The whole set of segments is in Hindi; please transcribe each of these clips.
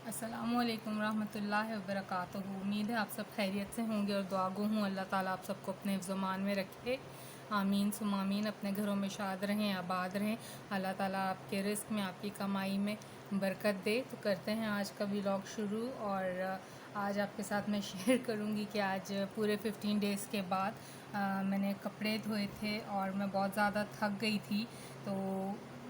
अस्सलामुअलैकुम रहमतुल्लाहि व बरकातुहू। उम्मीद है आप सब खैरियत से होंगे और दुआ गो हूँ अल्लाह ताला आप सबको अपने हिफ्ज़-ओ-मान में रखे। आमीन सुम आमीन। अपने घरों में शाद रहें, आबाद रहें। अल्लाह ताला आपके रिस्क में, आपकी कमाई में बरकत दे। तो करते हैं आज का व्लॉग शुरू। और आज आपके साथ मैं शेयर करूँगी कि आज पूरे 15 डेज़ के बाद मैंने कपड़े धोए थे और मैं बहुत ज़्यादा थक गई थी। तो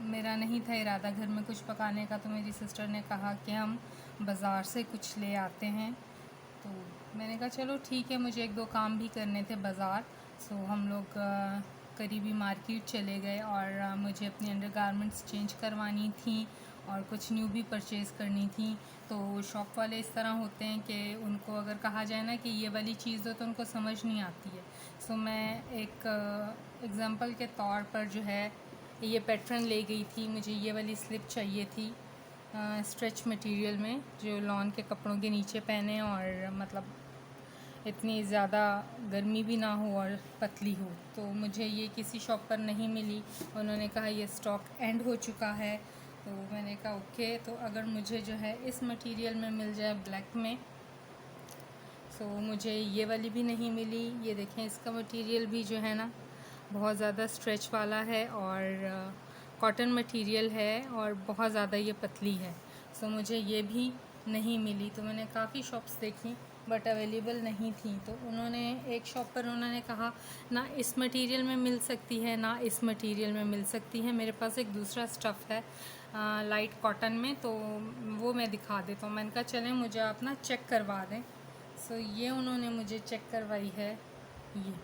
मेरा नहीं था इरादा घर में कुछ पकाने का, तो मेरी सिस्टर ने कहा कि हम बाज़ार से कुछ ले आते हैं। तो मैंने कहा चलो ठीक है, मुझे एक दो काम भी करने थे बाज़ार। सो हम लोग करीबी मार्केट चले गए और मुझे अपनी अंडरगारमेंट्स चेंज करवानी थी और कुछ न्यू भी परचेज़ करनी थी। तो शॉप वाले इस तरह होते हैं कि उनको अगर कहा जाए ना कि ये वाली चीज़ दो तो उनको समझ नहीं आती है। सो मैं एक एग्ज़ाम्पल के तौर पर जो है ये पैटर्न ले गई थी। मुझे ये वाली स्लिप चाहिए थी स्ट्रेच मटेरियल में, जो लॉन के कपड़ों के नीचे पहने और मतलब इतनी ज़्यादा गर्मी भी ना हो और पतली हो। तो मुझे ये किसी शॉप पर नहीं मिली। उन्होंने कहा ये स्टॉक एंड हो चुका है। तो मैंने कहा ओके, तो अगर मुझे जो है इस मटेरियल में मिल जाए ब्लैक में। सो मुझे ये वाली भी नहीं मिली। ये देखें, इसका मटेरियल भी जो है ना बहुत ज़्यादा स्ट्रेच वाला है और कॉटन मटेरियल है और बहुत ज़्यादा ये पतली है। सो मुझे ये भी नहीं मिली। तो मैंने काफ़ी शॉप्स देखी बट अवेलेबल नहीं थी। तो उन्होंने एक शॉप पर उन्होंने कहा ना इस मटेरियल में मिल सकती है ना इस मटेरियल में मिल सकती है, मेरे पास एक दूसरा स्टफ़ है लाइट कॉटन में, तो वो मैं दिखा देता हूँ। मैंने कहा चलें मुझे आप ना चेक करवा दें। सो ये उन्होंने मुझे चेक करवाई है। ये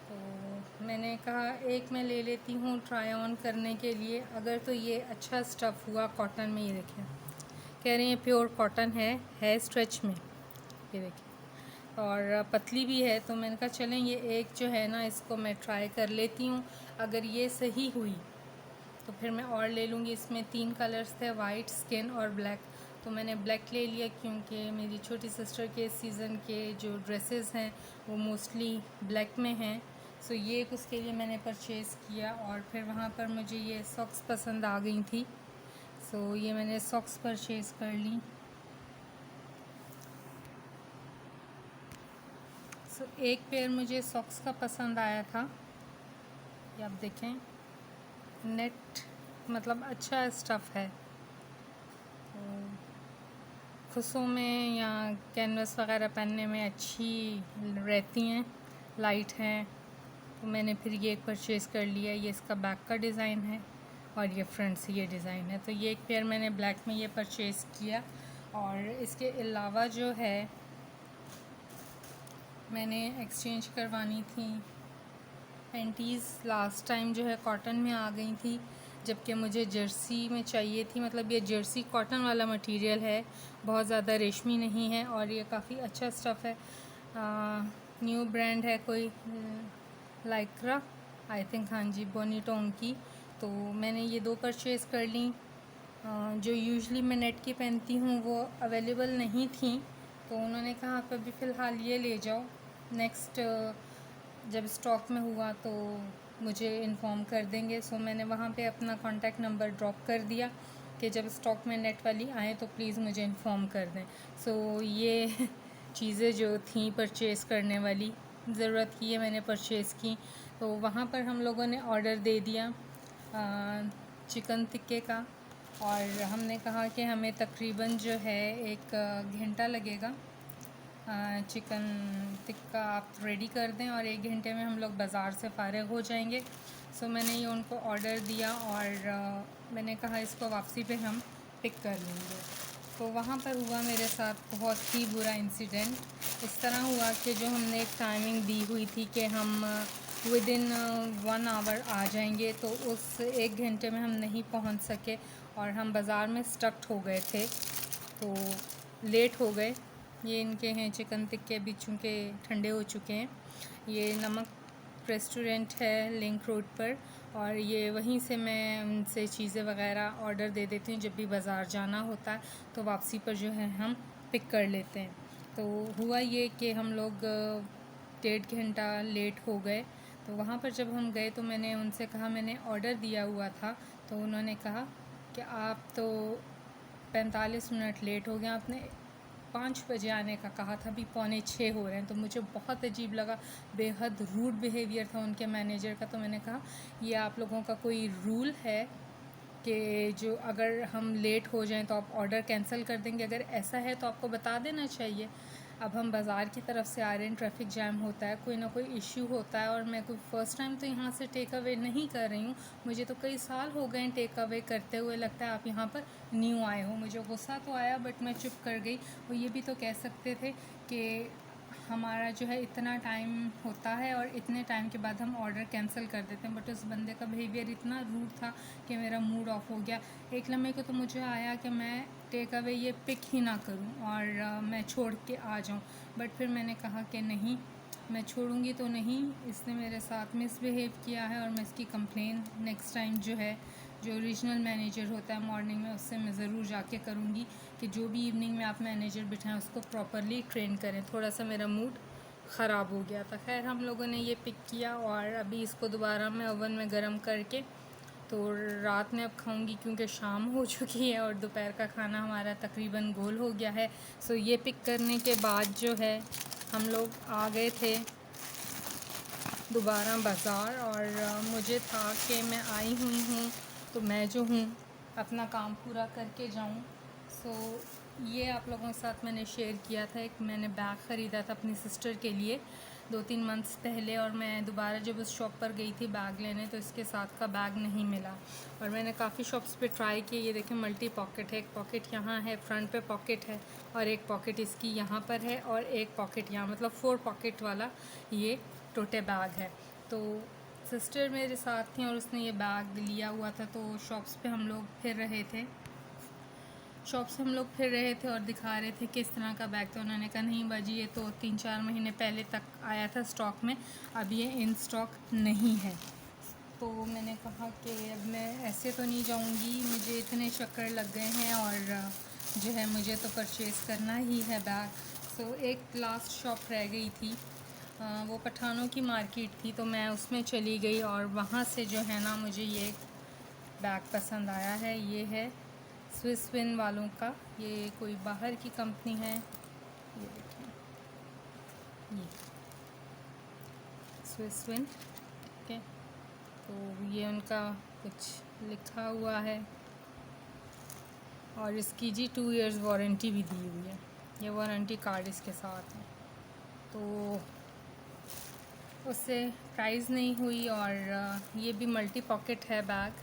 तो मैंने कहा एक मैं ले लेती हूँ ट्राई ऑन करने के लिए। अगर तो ये अच्छा स्टफ़ हुआ कॉटन में, ये देखिए कह रही हैं प्योर कॉटन है स्ट्रेच में, ये देखिए और पतली भी है। तो मैंने कहा चलें ये एक जो है ना इसको मैं ट्राई कर लेती हूँ। अगर ये सही हुई तो फिर मैं और ले लूँगी। इसमें 3 कलर्स थे, वाइट, स्किन और ब्लैक। तो मैंने ब्लैक ले लिया क्योंकि मेरी छोटी सिस्टर के सीज़न के जो ड्रेसेस हैं वो मोस्टली ब्लैक में हैं। सो ये एक उसके लिए मैंने परचेज़ किया। और फिर वहाँ पर मुझे ये सॉक्स पसंद आ गई थी। सो ये मैंने सॉक्स परचेज़ कर ली। सो एक पेयर मुझे सॉक्स का पसंद आया था, ये आप देखें नेट मतलब अच्छा स्टफ़ है। खुसों में या कैनवस वगैरह पहनने में अच्छी रहती हैं, लाइट हैं। तो मैंने फिर ये एक परचेज़ कर लिया। ये इसका बैक का डिज़ाइन है और ये फ्रंट से ये डिज़ाइन है। तो ये एक पेयर मैंने ब्लैक में ये परचेज़ किया। और इसके अलावा जो है मैंने एक्सचेंज करवानी थी पैंटीज़। लास्ट टाइम जो है कॉटन में आ गई थी, जबकि मुझे जर्सी में चाहिए थी। मतलब ये जर्सी कॉटन वाला मटेरियल है, बहुत ज़्यादा रेशमी नहीं है और ये काफ़ी अच्छा स्टफ़ है। न्यू ब्रांड है कोई, लाइक्रा आई थिंक, हाँ जी, बोनीटोन की। तो मैंने ये 2 परचेज़ कर ली। जो यूजुअली मैं नेट की पहनती हूँ वो अवेलेबल नहीं थी। तो उन्होंने कहा आप अभी फ़िलहाल ये ले जाओ, नेक्स्ट जब स्टॉक में हुआ तो मुझे इन्फॉर्म कर देंगे। सो मैंने वहाँ पे अपना कॉन्टैक्ट नंबर ड्रॉप कर दिया कि जब स्टॉक में नेट वाली आए तो प्लीज़ मुझे इन्फॉर्म कर दें। सो ये चीज़ें जो थी परचेज़ करने वाली, ज़रूरत की, है मैंने परचेज़ की। तो वहाँ पर हम लोगों ने ऑर्डर दे दिया चिकन टिक्के का। और हमने कहा कि हमें तकरीबन जो है 1 घंटा लगेगा चिकन टिक्का आप रेडी कर दें और 1 घंटे में हम लोग बाज़ार से फ़ारिग हो जाएंगे। सो मैंने ये उनको ऑर्डर दिया और मैंने कहा इसको वापसी पे हम पिक कर लेंगे। तो वहाँ पर हुआ मेरे साथ बहुत ही बुरा इंसिडेंट। इस तरह हुआ कि जो हमने एक टाइमिंग दी हुई थी कि हम विदिन 1 आवर आ जाएंगे, तो उस 1 घंटे में हम नहीं पहुँच सके और हम बाज़ार में स्टक्ड हो गए थे, तो लेट हो गए। ये इनके हैं चिकन टिक्के, भी चूँकि ठंडे हो चुके हैं। ये नमक रेस्टोरेंट है लिंक रोड पर और ये वहीं से मैं उनसे चीज़ें वगैरह ऑर्डर दे देती हूँ। जब भी बाज़ार जाना होता है तो वापसी पर जो है हम पिक कर लेते हैं। तो हुआ ये कि हम लोग 1.5 घंटा लेट हो गए। तो वहाँ पर जब हम गए तो मैंने उनसे कहा मैंने ऑर्डर दिया हुआ था। तो उन्होंने कहा कि आप तो 45 मिनट लेट हो गए, आपने 5 बजे आने का कहा था, अभी 5:45 हो रहे हैं। तो मुझे बहुत अजीब लगा, बेहद रूड बिहेवियर था उनके मैनेजर का। तो मैंने कहा ये आप लोगों का कोई रूल है कि जो अगर हम लेट हो जाएं तो आप ऑर्डर कैंसिल कर देंगे? अगर ऐसा है तो आपको बता देना चाहिए। अब हम बाज़ार की तरफ से आ रहे हैं, ट्रैफिक जैम होता है, कोई ना कोई इश्यू होता है, और मैं कोई फ़र्स्ट टाइम तो यहाँ से टेक अवे नहीं कर रही हूँ, मुझे तो कई साल हो गए टेक अवे करते हुए। लगता है आप यहाँ पर न्यू आए हो। मुझे गुस्सा तो आया बट मैं चुप कर गई। वो ये भी तो कह सकते थे कि हमारा जो है इतना टाइम होता है और इतने टाइम के बाद हम ऑर्डर कैंसिल कर देते हैं। बट उस बंदे का बिहेवियर इतना रूड था कि मेरा मूड ऑफ हो गया। एक लम्हे को तो मुझे आया कि मैं टेक अवे ये पिक ही ना करूं और मैं छोड़ के आ जाऊं। बट फिर मैंने कहा कि नहीं, मैं छोड़ूंगी तो नहीं, इसने मेरे साथ मिसबिहेव किया है और मैं इसकी कंप्लेन नेक्स्ट टाइम जो है, जो ओरिजिनल मैनेजर होता है मॉर्निंग में, उससे मैं ज़रूर जाके करूँगी कि जो भी इवनिंग में आप मैनेजर बिठाएं उसको प्रॉपरली ट्रेन करें। थोड़ा सा मेरा मूड ख़राब हो गया था। खैर हम लोगों ने ये पिक किया और अभी इसको दोबारा मैं ओवन में गर्म करके तो रात में अब खाऊंगी, क्योंकि शाम हो चुकी है और दोपहर का खाना हमारा तकरीबन गोल हो गया है। सो ये पिक करने के बाद जो है हम लोग आ गए थे दोबारा बाज़ार, और मुझे था कि मैं आई हुई हूँ तो मैं जो हूँ अपना काम पूरा करके जाऊँ। सो ये आप लोगों के साथ मैंने शेयर किया था। एक मैंने बैग ख़रीदा था अपनी सिस्टर के लिए 2-3 मंथ्स पहले, और मैं दोबारा जब उस शॉप पर गई थी बैग लेने तो इसके साथ का बैग नहीं मिला। और मैंने काफ़ी शॉप्स पे ट्राई किए। ये देखें, मल्टी पॉकेट है, एक पॉकेट यहाँ है, फ्रंट पे पॉकेट है, और एक पॉकेट इसकी यहाँ पर है, और एक पॉकेट यहाँ, मतलब 4 पॉकेट वाला ये टोटे बैग है। तो सिस्टर मेरे साथ थी और उसने ये बैग लिया हुआ था। तो शॉप्स पे हम लोग फिर रहे थे, और दिखा रहे थे किस तरह का बैग। तो उन्होंने कहा नहीं बाजी, ये तो 3-4 महीने पहले तक आया था स्टॉक में, अब ये इन स्टॉक नहीं है। तो मैंने कहा कि अब मैं ऐसे तो नहीं जाऊंगी, मुझे इतने चक्कर लग गए हैं और जो है मुझे तो परचेज़ करना ही है बैग। सो एक लास्ट शॉप रह गई थी, वो पठानों की मार्केट थी, तो मैं उसमें चली गई और वहाँ से जो है ना मुझे ये बैग पसंद आया है। ये है स्विस विन वालों का, ये कोई बाहर की कंपनी है। ये देखिए, ये स्विस विन, ओके। तो ये उनका कुछ लिखा हुआ है और इसकी जी 2 इयर्स वारंटी भी दी हुई है। ये वारंटी कार्ड इसके साथ है। तो उससे प्राइस नहीं हुई। और ये भी मल्टी पॉकेट है बैग,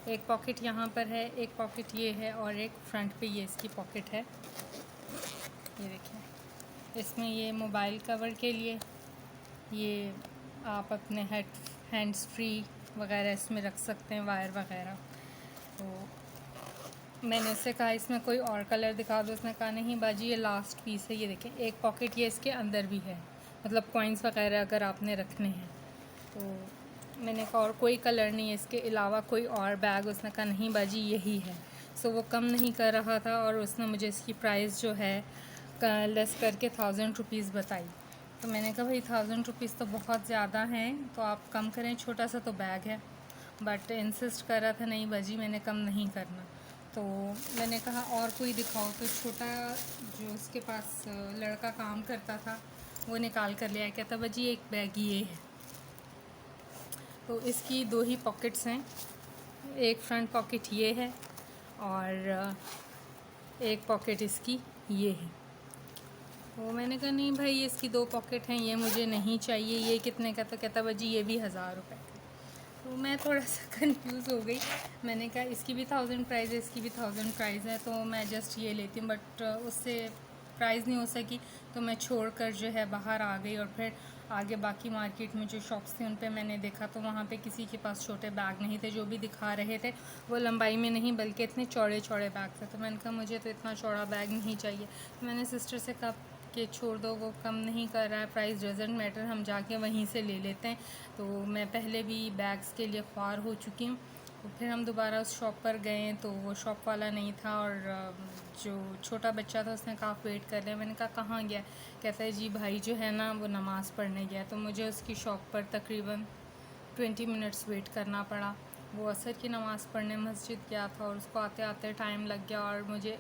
एक पॉकेट यहाँ पर है, एक पॉकेट ये है, और एक फ्रंट पे ये इसकी पॉकेट है। ये देखिए, इसमें ये मोबाइल कवर के लिए, ये आप अपने हैंड्स फ्री वगैरह इसमें रख सकते हैं, वायर वगैरह। तो मैंने उससे कहा इसमें कोई और कलर दिखा दो, उसने कहा नहीं बाजी ये लास्ट पीस है। ये देखें, एक पॉकेट ये इसके अंदर भी है, मतलब कॉइन्स वगैरह अगर आपने रखने हैं। तो मैंने कहा और कोई कलर नहीं है इसके अलावा, कोई और बैग? उसने कहा नहीं बाजी यही है। सो वो कम नहीं कर रहा था और उसने मुझे इसकी प्राइस जो है लेस करके 1000 रुपीज़ बताई। तो मैंने कहा भाई 1000 रुपीज़ तो बहुत ज़्यादा हैं, तो आप कम करें, छोटा सा तो बैग है। बट इंसिस्ट कर रहा था नहीं बाजी मैंने कम नहीं करना। तो मैंने कहा और कोई दिखाओ। तो छोटा जो उसके पास लड़का काम करता था वो निकाल कर ले आया, कहता बाजी एक बैग ये है। तो इसकी 2 ही पॉकेट्स हैं, एक फ्रंट पॉकेट ये है और एक पॉकेट इसकी ये है। तो मैंने कहा नहीं भाई इसकी 2 पॉकेट हैं, ये मुझे नहीं चाहिए। ये कितने का? तो कहता बाजी ये भी 1000 रुपये का। तो मैं थोड़ा सा कंफ्यूज हो गई। मैंने कहा इसकी भी 1000 प्राइस है, इसकी भी 1000 प्राइस है, तो मैं जस्ट ये लेती हूँ। बट उससे प्राइस नहीं हो सकी तो मैं छोड़कर जो है बाहर आ गई। और फिर आगे बाकी मार्केट में जो शॉप्स थे उन पे मैंने देखा तो वहाँ पे किसी के पास छोटे बैग नहीं थे। जो भी दिखा रहे थे वो लंबाई में नहीं बल्कि इतने चौड़े चौड़े बैग थे। तो मैंने कहा मुझे तो इतना चौड़ा बैग नहीं चाहिए। तो मैंने सिस्टर से कहा कि छोड़ दो, वो कम नहीं कर रहा है, प्राइस डजेंट मैटर, हम जाके वहीं से ले लेते हैं। तो मैं पहले भी बैग्स के लिए ख्वार हो चुकी हूँ। तो फिर हम दोबारा उस शॉप पर गए तो वो शॉप वाला नहीं था और जो छोटा बच्चा था उसने कहा वेट कर लिया। मैंने कहा कहाँ गया? कहता है जी भाई जो है ना वो नमाज़ पढ़ने गया। तो मुझे उसकी शॉप पर तकरीबन 20 मिनट्स वेट करना पड़ा। वो असर की नमाज़ पढ़ने मस्जिद गया था और उसको आते आते टाइम लग गया और मुझे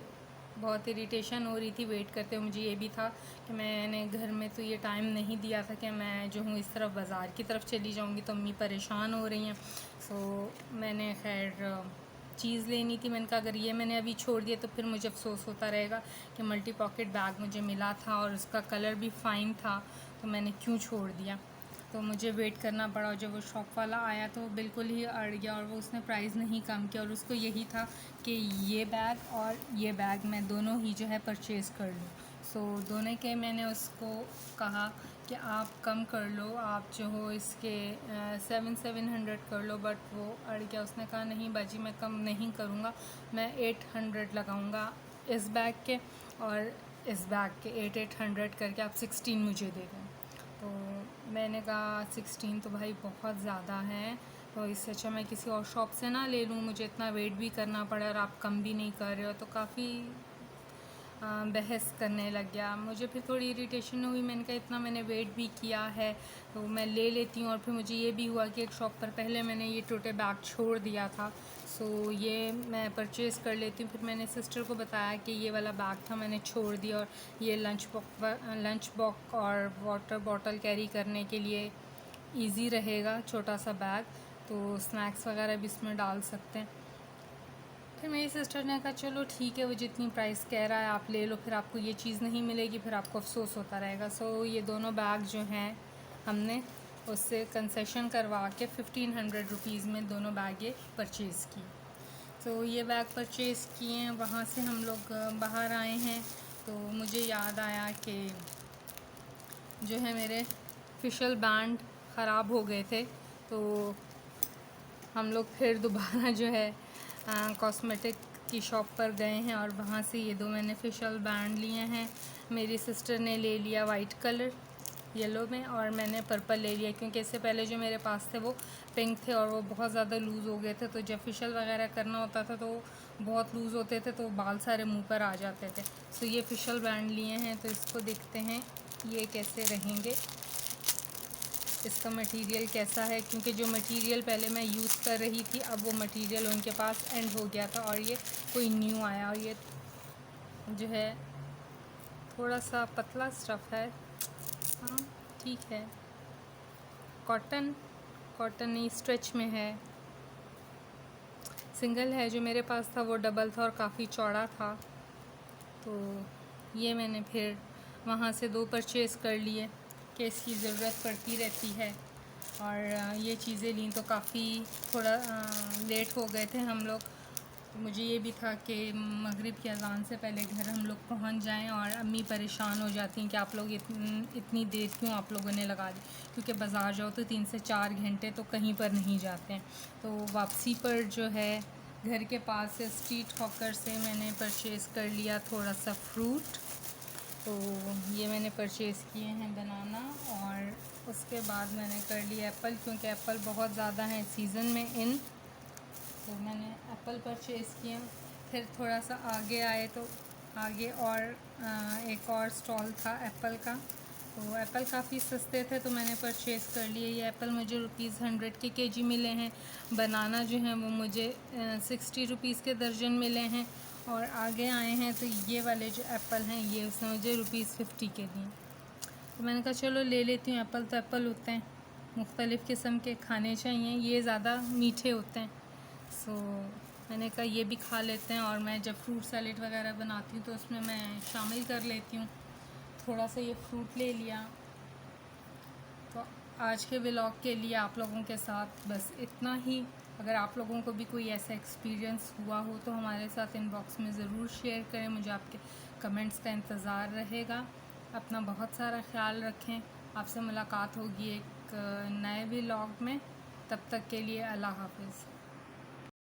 बहुत इरिटेशन हो रही थी वेट करते हुए। मुझे ये भी था कि मैंने घर में तो ये टाइम नहीं दिया था कि मैं जो हूँ इस तरफ बाज़ार की तरफ चली जाऊँगी, तो अम्मी परेशान हो रही हैं। सो मैंने खैर चीज़ लेनी थी। मैंने कहा अगर ये मैंने अभी छोड़ दिया तो फिर मुझे अफसोस होता रहेगा कि मल्टी पॉकेट बैग मुझे मिला था और उसका कलर भी फ़ाइन था, तो मैंने क्यों छोड़ दिया। तो मुझे वेट करना पड़ा और जब वो शॉप वाला आया तो बिल्कुल ही अड़ गया और वो उसने प्राइस नहीं कम किया और उसको यही था कि ये बैग और ये बैग मैं दोनों ही जो है परचेज़ कर लूँ। सो दोनों के मैंने उसको कहा कि आप कम कर लो, आप जो हो इसके 700 कर लो, बट वो अड़ गया। उसने कहा नहीं बाजी मैं कम नहीं करूँगा, मैं 800 लगाऊँगा इस बैग के और इस बैग के 800 करके आप 16 मुझे दे दें। तो मैंने कहा 16 तो भाई बहुत ज़्यादा है, तो इससे अच्छा मैं किसी और शॉप से ना ले लूँ, मुझे इतना वेट भी करना पड़ा और आप कम भी नहीं कर रहे हो। तो काफ़ी बहस करने लग गया। मुझे फिर थोड़ी इरिटेशन हुई, मैंने कहा इतना मैंने वेट भी किया है तो मैं ले लेती हूँ। और फिर मुझे ये भी हुआ कि एक शॉप पर पहले मैंने ये टोटे बैग छोड़ दिया था, सो ये मैं परचेज़ कर लेती हूँ। फिर मैंने सिस्टर को बताया कि ये वाला बैग था मैंने छोड़ दिया और ये लंच बॉक्स और वाटर बॉटल कैरी करने के लिए ईज़ी रहेगा, छोटा सा बैग, तो स्नैक्स वगैरह भी इसमें डाल सकते हैं। फिर मेरी सिस्टर ने कहा चलो ठीक है, वो जितनी प्राइस कह रहा है आप ले लो, फिर आपको ये चीज़ नहीं मिलेगी, फिर आपको अफसोस होता रहेगा। सो ये दोनों बैग जो हैं हमने उससे कंसेशन करवा के 1500 रुपीज़ में दोनों बैग ये परचेज़ की। तो ये बैग परचेज़ किए हैं, वहाँ से हम लोग बाहर आए हैं तो मुझे याद आया कि जो है मेरे फिशल बैंड ख़राब हो गए थे, तो हम लोग फिर दोबारा जो है कॉस्मेटिक की शॉप पर गए हैं और वहाँ से ये दो मैंने फिशल बैंड लिए हैं। मेरी सिस्टर ने ले लिया वाइट कलर येलो में और मैंने पर्पल ले लिया, क्योंकि इससे पहले जो मेरे पास थे वो पिंक थे और वो बहुत ज़्यादा लूज़ हो गए थे, तो जब फेशियल वगैरह करना होता था तो बहुत लूज़ होते थे, तो बाल सारे मुंह पर आ जाते थे। सो ये फेशियल बैंड लिए हैं, तो इसको देखते हैं ये कैसे रहेंगे, इसका मटेरियल कैसा है, क्योंकि जो मटेरियल पहले मैं यूज़ कर रही थी अब वो मटेरियल उनके पास एंड हो गया था और ये कोई न्यू आया और ये जो है थोड़ा सा पतला स्टफ़ है। हाँ ठीक है, कॉटन नहीं स्ट्रेच में है। सिंगल है, जो मेरे पास था वो डबल था और काफ़ी चौड़ा था, तो ये मैंने फिर वहाँ से दो परचेज़ कर लिए कि इसकी ज़रूरत पड़ती रहती है। और ये चीज़ें लीं तो काफ़ी थोड़ा लेट हो गए थे हम लोग, तो मुझे ये भी था कि मगरिब की अज़ान से पहले घर हम लोग पहुंच जाएं और अम्मी परेशान हो जाती हैं कि आप लोग इतनी देर क्यों आप लोगों ने लगा दी, क्योंकि बाज़ार जाओ तो 3 से 4 घंटे तो कहीं पर नहीं जाते हैं। तो वापसी पर जो है घर के पास से स्ट्रीट हॉकर से मैंने परचेज़ कर लिया थोड़ा सा फ्रूट, तो ये मैंने परचेज़ किए हैं बनाना, और उसके बाद मैंने कर लिया एप्पल, क्योंकि एप्पल बहुत ज़्यादा हैं सीज़न में इन, तो मैंने एप्पल परचेज़ किए। फिर थोड़ा सा आगे आए तो आगे और एक और स्टॉल था एप्पल का, तो एप्पल काफ़ी सस्ते थे तो मैंने परचेज़ कर लिए। ये एप्पल मुझे ₹100 के केजी मिले हैं। बनाना जो हैं वो मुझे 60 रुपीज़ के दर्जन मिले हैं। और आगे आए हैं तो ये वाले जो एप्पल हैं ये उसने मुझे ₹50 के दिए, तो मैंने कहा चलो ले लेती हूँ। एप्पल तो एप्पल होते हैं, मुख्तलिफ़ किस्म के खाने चाहिए, ये ज़्यादा मीठे होते हैं, सो मैंने कहा ये भी खा लेते हैं। और मैं जब फ्रूट सैलेड वगैरह बनाती हूँ तो उसमें मैं शामिल कर लेती हूँ, थोड़ा सा ये फ्रूट ले लिया। तो आज के व्लॉग के लिए आप लोगों के साथ बस इतना ही। अगर आप लोगों को भी कोई ऐसा एक्सपीरियंस हुआ हो तो हमारे साथ इनबॉक्स में ज़रूर शेयर करें, मुझे आपके कमेंट्स का इंतज़ार रहेगा। अपना बहुत सारा ख्याल रखें। आपसे मुलाकात होगी एक नए व्लॉग में, तब तक के लिए अल्लाह हाफ़िज़।